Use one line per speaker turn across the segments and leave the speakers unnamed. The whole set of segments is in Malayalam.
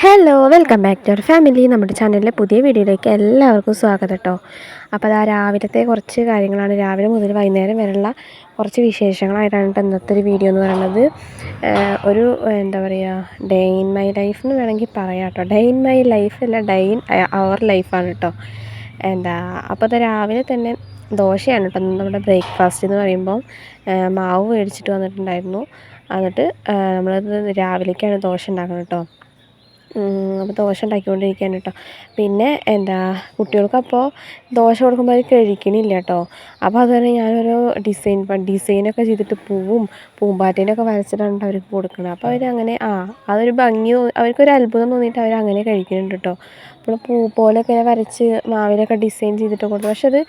Hello welcome back to our family. നമ്മുടെ ചാനലിലെ പുതിയ വീഡിയോയിലേക്ക് എല്ലാവർക്കും സ്വാഗതം കേട്ടോ. അപ്പോൾ അതാ രാവിലത്തെ കുറച്ച് കാര്യങ്ങളാണ്, രാവിലെ മുതൽ വൈകുന്നേരം വരെയുള്ള കുറച്ച് വിശേഷങ്ങളായിട്ടാണ് ഇന്നത്തെ ഒരു വീഡിയോ എന്ന് പറയുന്നത്. ഒരു എന്താ പറയുക, ഡേ ഇൻ മൈ ലൈഫ് എന്ന് വേണമെങ്കിൽ പറയാം കേട്ടോ. ഡേ ഇൻ മൈ ലൈഫ് അല്ല, ഡേ ഇൻ അവർ ലൈഫാണ് കേട്ടോ. അപ്പോൾ അത് രാവിലെ തന്നെ ദോശയാണ് കേട്ടോ നമ്മുടെ ബ്രേക്ക്ഫാസ്റ്റ് എന്ന് പറയുമ്പോൾ. മാവ് മേടിച്ചിട്ട് വന്നിട്ടുണ്ടായിരുന്നു. എന്നിട്ട് നമ്മളത് രാവിലേക്കാണ് ദോശ ഉണ്ടാക്കുന്നത് കേട്ടോ. അപ്പോൾ ദോശ ഉണ്ടാക്കിക്കൊണ്ടിരിക്കുകയാണ് കേട്ടോ. പിന്നെ കുട്ടികൾക്കപ്പോൾ ദോശ കൊടുക്കുമ്പോൾ അത് കഴിക്കണില്ല കേട്ടോ. അപ്പോൾ അത് തന്നെ ഞാനൊരു ഡിസൈനൊക്കെ ചെയ്തിട്ട് പൂമ്പാറ്റേനൊക്കെ വരച്ചിട്ടാണ് അവർക്ക് കൊടുക്കുന്നത്. അപ്പോൾ അവരങ്ങനെ അതൊരു ഭംഗി അവർക്കൊരു അത്ഭുതം തോന്നിയിട്ട് അവരങ്ങനെ കഴിക്കുന്നുണ്ട് കേട്ടോ. അപ്പോൾ പൂ പോലെയൊക്കെ വരച്ച് മാവിലൊക്കെ ഡിസൈൻ ചെയ്തിട്ട് കൊടുത്തു. പക്ഷെ അത്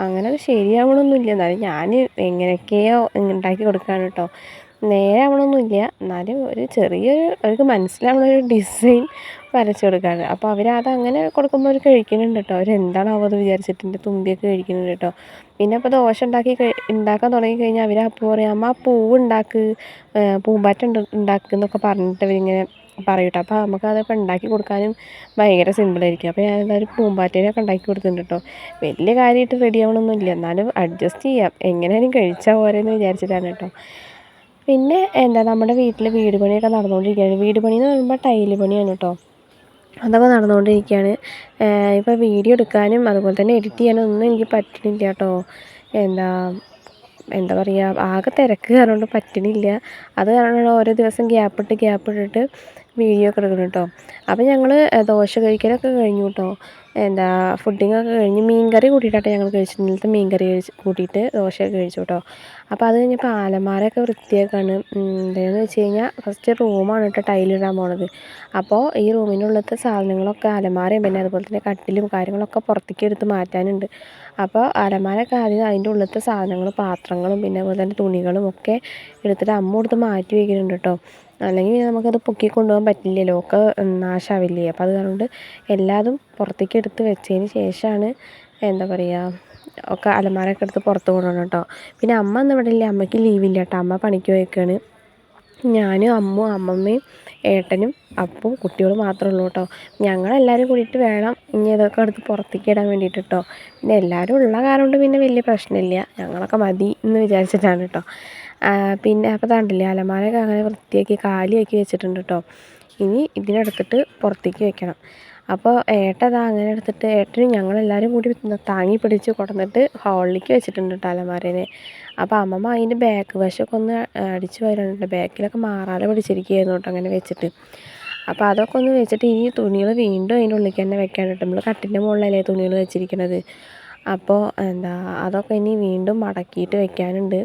അങ്ങനെ ശരിയാവണമൊന്നുമില്ല. എന്നാലും ഞാൻ എങ്ങനെയൊക്കെയോ ഉണ്ടാക്കി കൊടുക്കുകയാണ് കേട്ടോ. നേരെ ആവണമൊന്നുമില്ല, എന്നാലും ഒരു ചെറിയൊരു അവർക്ക് മനസ്സിലാവുന്നൊരു ഡിസൈൻ വരച്ച് കൊടുക്കുകയാണ്. അപ്പോൾ അവരതങ്ങനെ കൊടുക്കുമ്പോൾ അവർ കഴിക്കുന്നുണ്ട് കേട്ടോ. അവരെന്താണാവോ അത് വിചാരിച്ചിട്ട് എൻ്റെ തുമ്പിയൊക്കെ കഴിക്കുന്നുണ്ട് കേട്ടോ. പിന്നെ അപ്പോൾ ദോശ ഉണ്ടാക്കാൻ തുടങ്ങിക്കഴിഞ്ഞാൽ അപ്പോൾ പറയും, അമ്മ പൂവുണ്ടാക്ക്, പൂമ്പാറ്റ ഉണ്ടാക്ക് എന്നൊക്കെ പറഞ്ഞിട്ട് അവരിങ്ങനെ പറയും കേട്ടോ. അപ്പോൾ നമുക്കതൊക്കെ ഉണ്ടാക്കി കൊടുക്കാനും ഭയങ്കര സിമ്പിളായിരിക്കും. അപ്പോൾ ഞാൻ എന്തായാലും പൂമ്പാറ്റേനൊക്കെ ഉണ്ടാക്കി കൊടുത്തിട്ടുണ്ട് കേട്ടോ. വലിയ കാര്യമായിട്ട് റെഡി ആവണമൊന്നുമില്ല, എന്നാലും അഡ്ജസ്റ്റ് ചെയ്യാം, എങ്ങനെയാലും കഴിച്ചാൽ പോരെയെന്ന് വിചാരിച്ചിട്ടാണ് കേട്ടോ. പിന്നെ നമ്മുടെ വീട്ടിൽ വീട് പണിയൊക്കെ നടന്നുകൊണ്ടിരിക്കുകയാണ്. വീട് പണി എന്ന് പറയുമ്പോൾ ടൈല് പണിയാണ് കേട്ടോ. അതൊക്കെ നടന്നുകൊണ്ടിരിക്കുകയാണ്. ഇപ്പോൾ വീഡിയോ എടുക്കാനും അതുപോലെ തന്നെ എഡിറ്റ് ചെയ്യാനും ഒന്നും എനിക്ക് പറ്റണില്ല കേട്ടോ. എന്താ പറയുക, ആകെ തിരക്ക് കാരണം പറ്റണില്ല. അത് കാരണമാണ് ഓരോ ദിവസം ഗ്യാപ്പിട്ടിട്ട് വീഡിയോ ഒക്കെ എടുക്കണം കേട്ടോ. അപ്പോൾ ഞങ്ങൾ ദോശ കഴിക്കലൊക്കെ കഴിഞ്ഞു കേട്ടോ. ഫുഡിങ്ങൊക്കെ കഴിഞ്ഞ് മീൻകറി കൂട്ടിയിട്ടാണ് ഞങ്ങൾ കഴിച്ചത്. ഇന്നലത്തെ മീൻകറി കൂട്ടിയിട്ട് ദോശയൊക്കെ കഴിച്ചു കേട്ടോ. അപ്പോൾ അത് കഴിഞ്ഞപ്പോൾ അലമാരയൊക്കെ വൃത്തിയാക്കാണ്. എന്താണെന്ന് വെച്ച് കഴിഞ്ഞാൽ ഫസ്റ്റ് റൂമാണ് കേട്ടോ ടൈലിടാൻ പോണത്. അപ്പോൾ ഈ റൂമിനുള്ളത്തെ സാധനങ്ങളൊക്കെ അലമാരയും പിന്നെ അതുപോലെ തന്നെ കട്ടിലും കാര്യങ്ങളൊക്കെ പുറത്തേക്ക് എടുത്ത് മാറ്റാനുണ്ട്. അപ്പോൾ അലമാരയൊക്കെ ആദ്യം അതിൻ്റെ ഉള്ളിലത്തെ സാധനങ്ങൾ, പാത്രങ്ങളും പിന്നെ അതുപോലെ തന്നെ തുണികളും ഒക്കെ എടുത്തിട്ട് അമ്മ എടുത്ത് മാറ്റി വയ്ക്കുന്നുണ്ട് കേട്ടോ. അല്ലെങ്കിൽ പിന്നെ നമുക്കത് പൊക്കി കൊണ്ടുപോകാൻ പറ്റില്ലല്ലോ, ഒക്കെ നാശാവില്ലേ. അപ്പോൾ അത് കാരണം എല്ലാതും പുറത്തേക്ക് എടുത്ത് വെച്ചതിന് ശേഷമാണ് എന്താ പറയുക ഒക്കെ അലമാരയൊക്കെ എടുത്ത് പുറത്ത് കൊണ്ടുപോകണം കേട്ടോ. പിന്നെ അമ്മ ഒന്നും ഇവിടെ ഇല്ല, അമ്മയ്ക്ക് ലീവില്ല കേട്ടോ. അമ്മ പണിക്ക് പോയേക്കാണ്. ഞാനും അമ്മമ്മയും ഏട്ടനും അപ്പവും കുട്ടികളും മാത്രമേ ഉള്ളൂ കേട്ടോ. ഞങ്ങളെല്ലാവരും കൂടിയിട്ട് വേണം ഇനി ഇതൊക്കെ എടുത്ത് പുറത്തേക്ക് ഇടാൻ വേണ്ടിയിട്ട് കേട്ടോ. പിന്നെ എല്ലാവരും ഉള്ള കാരണം കൊണ്ട് പിന്നെ വലിയ പ്രശ്നമില്ല, ഞങ്ങളൊക്കെ മതി എന്ന് വിചാരിച്ചിട്ടാണ് കേട്ടോ. പിന്നെ അപ്പോൾ കണ്ടില്ലേ, അലമാരയൊക്കെ അങ്ങനെ വൃത്തിയാക്കി കാലിയാക്കി വെച്ചിട്ടുണ്ട് കേട്ടോ. ഇനി ഇതിനെടുത്തിട്ട് പുറത്തേക്ക് വെക്കണം. അപ്പോൾ ഏട്ടൻ അങ്ങനെ എടുത്തിട്ട് ഏട്ടനും ഞങ്ങളെല്ലാവരും കൂടി താങ്ങി പിടിച്ച് കൊണ്ടുവന്നിട്ട് ഹോളിലേക്ക് വെച്ചിട്ടുണ്ട് കേട്ടോ അലമാരേനെ. അപ്പോൾ അമ്മമ്മ അതിൻ്റെ ബാക്ക് വശമൊക്കെ ഒന്ന് അടിച്ച് വരുന്നുണ്ട്. ബാക്കിലൊക്കെ മാറാല പിടിച്ചിരിക്കുകയായിരുന്നു കേട്ടോ അങ്ങനെ വെച്ചിട്ട്. അപ്പോൾ അതൊക്കെ ഒന്ന് വെച്ചിട്ട് ഇനി തുണികൾ വീണ്ടും അതിൻ്റെ ഉള്ളിലേക്ക് തന്നെ വെക്കാൻ കേട്ടോ. നമ്മൾ കട്ടിൻ്റെ മുകളിലല്ലേ തുണികൾ വെച്ചിരിക്കുന്നത്. അപ്പോൾ അതൊക്കെ ഇനി വീണ്ടും മടക്കിയിട്ട് വെക്കാനുണ്ട്.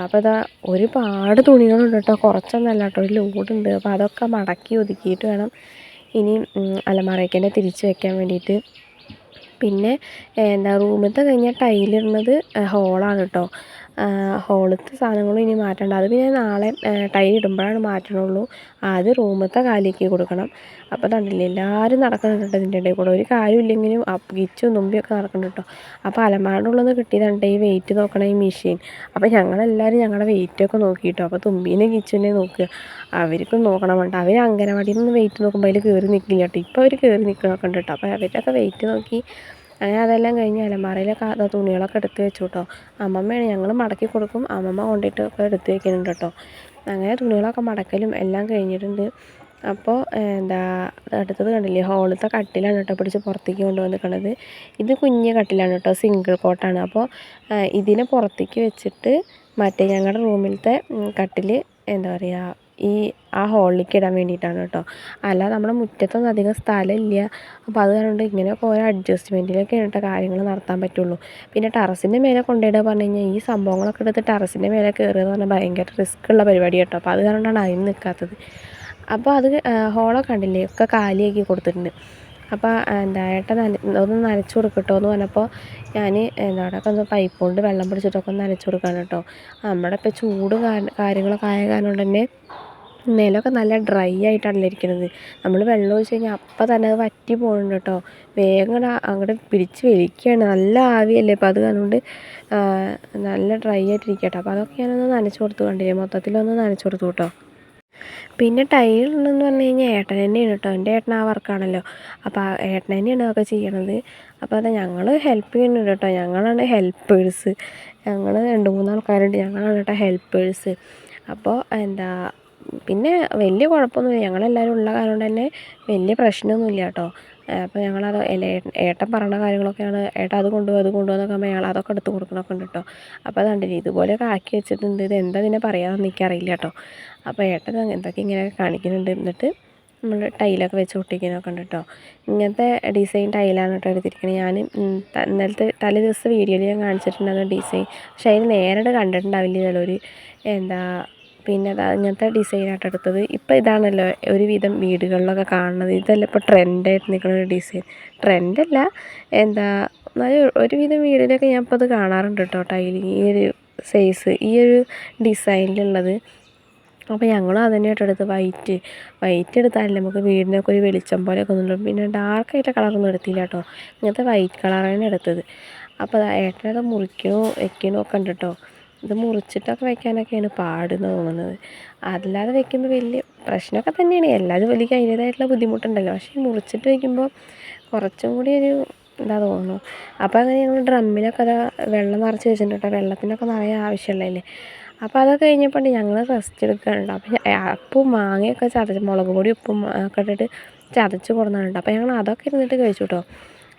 അപ്പോൾ ഒരുപാട് തുണികളുണ്ട് കേട്ടോ, കുറച്ചൊന്നല്ല കേട്ടോ, ഒരു ലോഡുണ്ട്. അപ്പോൾ അതൊക്കെ മടക്കി ഒതുക്കിയിട്ട് വേണം ഇനി അലമാരയ്ക്ക് തന്നെ തിരിച്ച് വെക്കാൻ വേണ്ടിയിട്ട്. പിന്നെ റൂമിലത്തെ കഴിഞ്ഞാൽ ടൈലിടുന്നത് ഹോളാണ് കേട്ടോ. ഹോളത്തെ സാധനങ്ങളും ഇനി മാറ്റണ്ട, അത് പിന്നെ നാളെ ടൈലിടുമ്പോഴാണ് മാറ്റണുള്ളൂ. ആദ്യം റൂമിലത്തെ കാലിലേക്ക് കൊടുക്കണം. അപ്പോൾ കണ്ടില്ലേ, എല്ലാവരും നടക്കുന്നുണ്ട് കേട്ടോ ഇതിൻ്റെ ഇടയിൽ കൂടെ. ഒരു കാര്യമില്ലെങ്കിലും ഗിച്ചും തുമ്പിയൊക്കെ നടക്കുന്നുണ്ട് കേട്ടോ. അപ്പോൾ അലമാരയുടെ ഉള്ളിൽ നിന്ന് കിട്ടിയതാണ് ഈ വെയിറ്റ് നോക്കണ ഈ മെഷീൻ. അപ്പോൾ ഞങ്ങളെല്ലാവരും ഞങ്ങളുടെ വെയിറ്റൊക്കെ നോക്കിയിട്ടോ. അപ്പോൾ തുമ്പീനെ ഗിച്ചുവിനെ നോക്കുക, അവർക്കും നോക്കണം വേണ്ട. അവർ അംഗനവാടിയിൽ നിന്ന് വെയിറ്റ് നോക്കുമ്പോൾ അതിൽ കയറി നിൽക്കില്ല കേട്ടോ. ഇപ്പോൾ അവർ കയറി നിൽക്കണമൊക്കെ ഉണ്ട് കേട്ടോ. അപ്പോൾ അവരുടെയൊക്കെ വെയിറ്റ് നോക്കി അങ്ങനെ അതെല്ലാം കഴിഞ്ഞ് അലമാരയിലൊക്കെ തുണികളൊക്കെ എടുത്ത് വെച്ചു കേട്ടോ. അമ്മമ്മയാണ്, ഞങ്ങൾ മടക്കി കൊടുക്കും, അമ്മമ്മ കൊണ്ടിട്ട് ഒക്കെ എടുത്ത് വെക്കുന്നുണ്ട് കേട്ടോ. അങ്ങനെ തുണികളൊക്കെ മടക്കലും എല്ലാം കഴിഞ്ഞിട്ടുണ്ട്. അപ്പോൾ അടുത്തത് കണ്ടില്ലേ, ഹോളിലത്തെ കട്ടിലാണ് കേട്ടോ പിടിച്ച് പുറത്തേക്ക് കൊണ്ടുവന്നിരിക്കണത്. ഇത് കുഞ്ഞ് കട്ടിലാണ് കേട്ടോ, സിംഗിൾ കോട്ടാണ്. അപ്പോൾ ഇതിനെ പുറത്തേക്ക് വെച്ചിട്ട് മറ്റേ ഞങ്ങളുടെ റൂമിലത്തെ കട്ടിൽ ആ ഹോളിലേക്ക് ഇടാൻ വേണ്ടിയിട്ടാണ് കേട്ടോ. അല്ലാതെ നമ്മുടെ മുറ്റത്തൊന്നും അധികം സ്ഥലമില്ല. അപ്പോൾ അത് കാരണം ഇങ്ങനെയൊക്കെ ഓരോ അഡ്ജസ്റ്റ്മെൻറ്റിലൊക്കെയാണ് കേട്ടോ കാര്യങ്ങൾ നടത്താൻ പറ്റുള്ളൂ. പിന്നെ ടെറസിൻ്റെ മേലെ കൊണ്ടുപോയിടുക പറഞ്ഞു കഴിഞ്ഞാൽ ഈ സംഭവങ്ങളൊക്കെ എടുത്ത് ടെറസിൻ്റെ മേലെ കയറുക എന്ന് പറഞ്ഞാൽ ഭയങ്കര റിസ്ക് ഉള്ള പരിപാടി കേട്ടോ. അപ്പോൾ അത് കാരണമാണ് അതിന് നിൽക്കാത്തത്. അപ്പോൾ അത് ഹോളൊക്കെ കണ്ടില്ലേ, ഒക്കെ കാലിയാക്കി കൊടുത്തിട്ടുണ്ട്. അപ്പോൾ ഏട്ടൻ ഒന്ന് നനച്ച് കൊടുക്കട്ടോ എന്ന് പറഞ്ഞപ്പോൾ ഞാൻ അവിടെയൊക്കെ ഒന്ന് പൈപ്പ് കൊണ്ട് വെള്ളം പിടിച്ചിട്ടൊക്കെ ഒന്ന് നനച്ച് കൊടുക്കാണ് കേട്ടോ. നമ്മുടെ ഇപ്പോൾ ചൂട് കാര്യങ്ങളൊക്കെ ആയ കാരണം കൊണ്ട് തന്നെ നിലമൊക്കെ നല്ല ഡ്രൈ ആയിട്ടാണല്ലോ ഇരിക്കുന്നത്. നമ്മൾ വെള്ളം ഒഴിച്ച് കഴിഞ്ഞാൽ അപ്പം തന്നെ അത് വറ്റി പോകുന്നുണ്ട് കേട്ടോ. വേഗം അങ്ങോട്ട് പിടിച്ച് വലിക്കുകയാണ്, നല്ല ആവിയല്ലേ. അപ്പോൾ അത് അതുകൊണ്ട് നല്ല ഡ്രൈ ആയിട്ടിരിക്കട്ടോ. അപ്പോൾ അതൊക്കെ ഞാനൊന്ന് നനച്ച് കൊടുത്തു, കണ്ടില്ലേ, മൊത്തത്തിലൊന്ന് നനച്ച് കൊടുത്തു കേട്ടോ. പിന്നെ ടൈലിടണമെന്ന് പറഞ്ഞു കഴിഞ്ഞാൽ ഏട്ടൻ തന്നെയാണ് കേട്ടോ. എൻ്റെ ഏട്ടൻ ആ വർക്കാണല്ലോ. അപ്പോൾ ആ ഏട്ടൻ തന്നെയാണ് അതൊക്കെ ചെയ്യണത്. അപ്പോൾ അത് ഞങ്ങൾ ഹെൽപ്പ് ചെയ്യുന്നുണ്ട് കേട്ടോ. ഞങ്ങളാണ് ഹെൽപ്പേഴ്സ്. ഞങ്ങൾ 2-3 ആൾക്കാരുണ്ട്. ഞങ്ങളാണ് കേട്ടോ ഹെൽപ്പേഴ്സ്. അപ്പോൾ പിന്നെ വലിയ കുഴപ്പമൊന്നുമില്ല. ഞങ്ങളെല്ലാവരും ഉള്ള കാരണം കൊണ്ട് തന്നെ വലിയ പ്രശ്നമൊന്നുമില്ല കേട്ടോ. അപ്പോൾ ഞങ്ങളത് ഏട്ടൻ പറയണ കാര്യങ്ങളൊക്കെയാണ്, ഏട്ടാ അത് കൊണ്ടുപോകും അത് കൊണ്ടുപോകുന്നൊക്കെ ആകുമ്പോൾ ഞങ്ങൾ അതൊക്കെ എടുത്ത് കൊടുക്കണമൊക്കെ ഉണ്ട് കേട്ടോ. അപ്പോൾ അത് കണ്ടില്ലേ, ഇതുപോലെയൊക്കെ ആക്കി വെച്ചിട്ടുണ്ട്. ഇത് എന്താ പിന്നെ പറയാമെന്ന് എനിക്കറിയില്ല കേട്ടോ. അപ്പോൾ ഏട്ടൻ എന്തൊക്കെ ഇങ്ങനെ കാണിക്കുന്നുണ്ട്. എന്നിട്ട് നമ്മൾ ടൈലൊക്കെ വെച്ച് ഒട്ടിക്കാനൊക്കെ ഉണ്ട് കേട്ടോ. ഇങ്ങനത്തെ ഡിസൈൻ ടൈലാണ് കേട്ടോ എടുത്തിരിക്കുന്നത്. ഞാൻ ഇന്നലത്തെ തലേ ദിവസത്തെ വീഡിയോയിൽ ഞാൻ കാണിച്ചിട്ടുണ്ടായിരുന്നു ഡിസൈൻ. പക്ഷേ അതിന് നേരിട്ട് കണ്ടിട്ടുണ്ടാവില്ല ചിലർ. പിന്നെ ഇങ്ങനത്തെ ഡിസൈനായിട്ട് എടുത്തത്. ഇപ്പോൾ ഇതാണല്ലോ ഒരുവിധം വീടുകളിലൊക്കെ കാണുന്നത്. ഇതല്ല ഇപ്പോൾ ട്രെൻഡായിട്ട് നിൽക്കുന്ന ഒരു ഡിസൈൻ. ട്രെൻഡല്ല, ഒരുവിധം വീടിലൊക്കെ ഞാൻ ഇപ്പോൾ അത് കാണാറുണ്ട് കേട്ടോ. ടൈലിങ് ഈ ഒരു സൈസ്, ഈ ഒരു ഡിസൈനിലുള്ളത്. അപ്പോൾ ഞങ്ങളും അത് തന്നെയായിട്ട് എടുത്ത് വൈറ്റ് എടുത്താലല്ലേ നമുക്ക് വീടിനൊക്കെ ഒരു വെളിച്ചം പോലെയൊക്കെ ഒന്നുള്ളൂ. പിന്നെ ഡാർക്കായിട്ട് കളറൊന്നും എടുത്തില്ല കേട്ടോ. ഇങ്ങനത്തെ വൈറ്റ് കളറാണ് എടുത്തത്. അപ്പോൾ ഏട്ടനത് മുറിക്കണോ വെക്കണോ ഒക്കെ ഉണ്ട് കേട്ടോ. ഇത് മുറിച്ചിട്ടൊക്കെ വെക്കാനൊക്കെയാണ് പാടെന്ന് തോന്നുന്നത്. അല്ലാതെ വെക്കുമ്പോൾ വലിയ പ്രശ്നമൊക്കെ തന്നെയാണ്. എല്ലാവരും വലിയ അതിൻ്റേതായിട്ടുള്ള ബുദ്ധിമുട്ടുണ്ടല്ലോ. പക്ഷേ മുറിച്ചിട്ട് വയ്ക്കുമ്പോൾ കുറച്ചും കൂടി ഒരു എന്താ തോന്നുന്നു. അപ്പോൾ അങ്ങനെ ഞങ്ങൾ ഡ്രമ്മിലൊക്കെ വെള്ളം നിറച്ച് വെച്ചിട്ടുണ്ട് കേട്ടോ. വെള്ളത്തിനൊക്കെ നിറയെ ആവശ്യമുള്ളതല്ലേ. അപ്പോൾ അതൊക്കെ കഴിഞ്ഞപ്പോൾ ഞങ്ങൾ റെസ്റ്റ് എടുക്കാനുണ്ട്. അപ്പോൾ മാങ്ങയൊക്കെ മുളക് പൊടി ഉപ്പും ഒക്കെ ഇട്ടിട്ട് ചതച്ച് കൊടുക്കുന്നുണ്ട്. അപ്പോൾ ഞങ്ങൾ അതൊക്കെ ഇരുന്നിട്ട് കഴിച്ചു കേട്ടോ.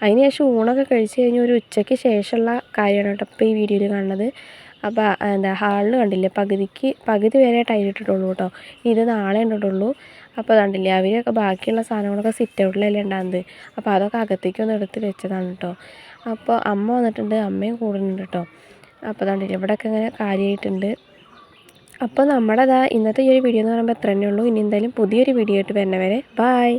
അതിന് ശേഷം ഊണൊക്കെ കഴിച്ച് കഴിഞ്ഞ് ഒരു ഉച്ചയ്ക്ക് ശേഷമുള്ള കാര്യമാണ് കേട്ടോ ഇപ്പോൾ ഈ വീഡിയോയിൽ കാണുന്നത്. അപ്പോൾ ഹാളിൽ കണ്ടില്ലേ, പകുതി വരെ ടൈലിട്ടിട്ടുള്ളൂ കേട്ടോ. ഇത് നാളെ ഇട്ടിട്ടുള്ളൂ. അപ്പോൾ കണ്ടില്ലേ, അവരൊക്കെ ബാക്കിയുള്ള സാധനങ്ങളൊക്കെ സിറ്റ് ഔട്ടിലല്ലേ ഉണ്ടാകുന്നത്. അപ്പോൾ അതൊക്കെ അകത്തേക്കൊന്ന് എടുത്ത് വെച്ചതാണ് കേട്ടോ. അപ്പോൾ അമ്മ വന്നിട്ടുണ്ട്, അമ്മയും കൂടുന്നുണ്ട് കേട്ടോ. അപ്പോൾ കണ്ടില്ലേ, ഇവിടെയൊക്കെ ഇങ്ങനെ കാര്യമായിട്ടുണ്ട്. അപ്പോൾ ഇന്നത്തെ ഈ ഒരു വീഡിയോ എന്ന് പറയുമ്പോൾ എത്ര തന്നെ ഉള്ളൂ. ഇനി എന്തായാലും പുതിയൊരു വീഡിയോ ആയിട്ട് വരുന്നവരെ ബായ്.